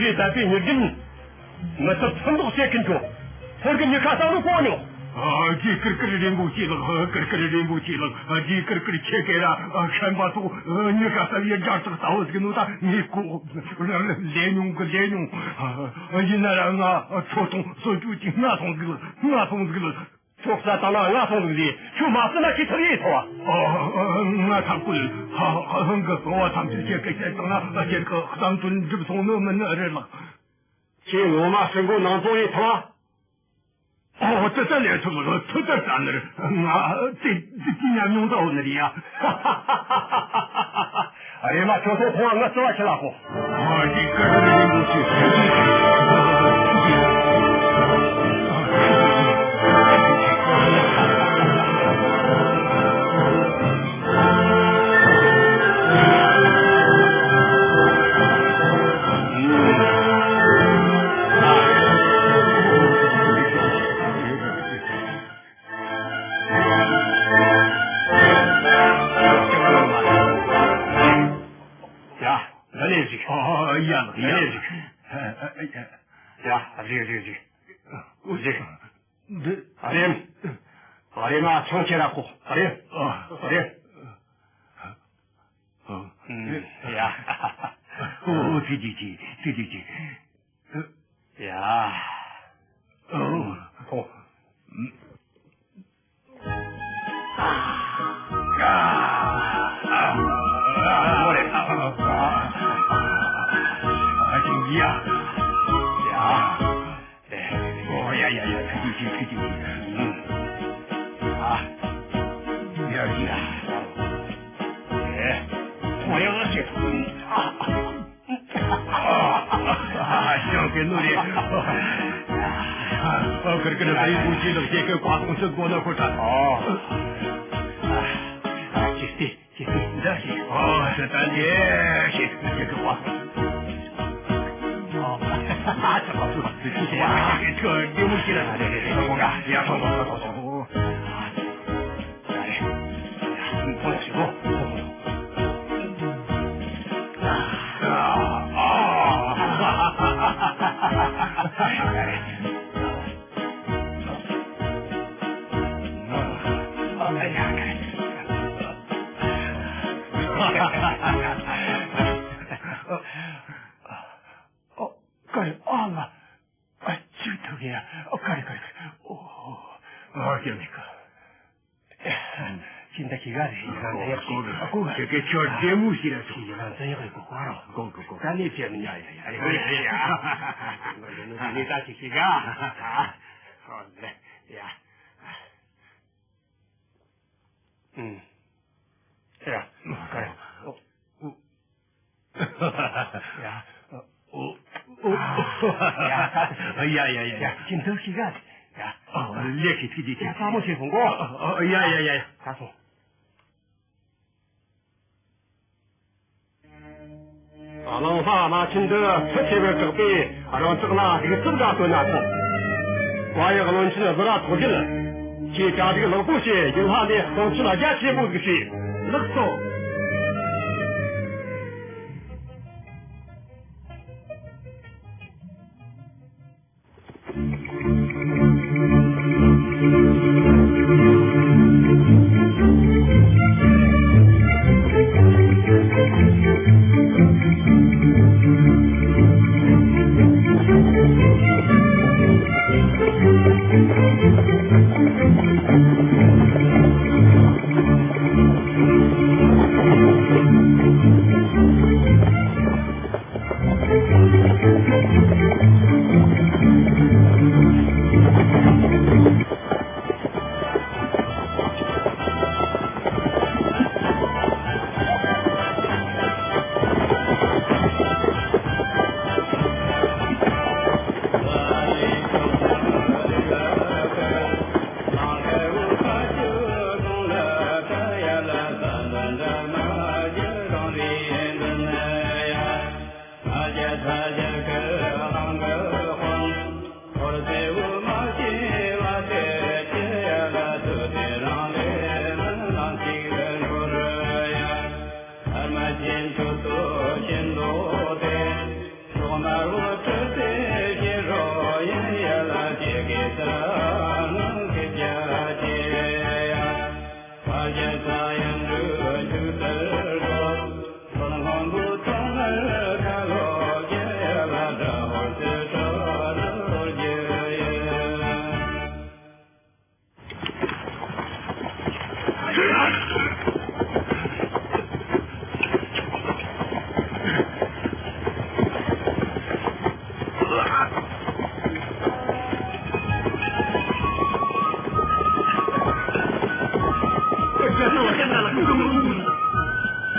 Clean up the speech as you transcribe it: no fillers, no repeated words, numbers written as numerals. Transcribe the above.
些在别人人，我这程度些跟着，我跟你看上了光了。这个人不记了，个人不记了，这个切给了，看把住，你看这也家这个刀子给弄的，你过连用，现在人啊，初中所就进那从这个，就是当了那从这里，就马上那去头一头啊。那他不好个我他们这些给当了，这个当尊这不从我们那人了，这我嘛身高能做一头啊。这脸出了，出这山了，这今年用到那里呀，哎呀妈，交通红我走起来不？这个人不去。从前来过，好的，呀，这，呀，给努力，可能还有估计了，这个刮风生过那会儿谢，是咱的，谢这个刮风。这好处，这牛气了，我干，呀，走，现在几个人？这个叫节目系的，真会过花了，过，赶紧节目呀！你咋去几个啊？好嘞呀，这样，呀，今头几个呀？列起自己家沙漠去红过，呀，他说。能哈那听得出去边隔壁，让这个那这个自家蹲那头，关于个论起来不大出去了，这家这个老东西有他的都去了家去不个去，那个走。马若真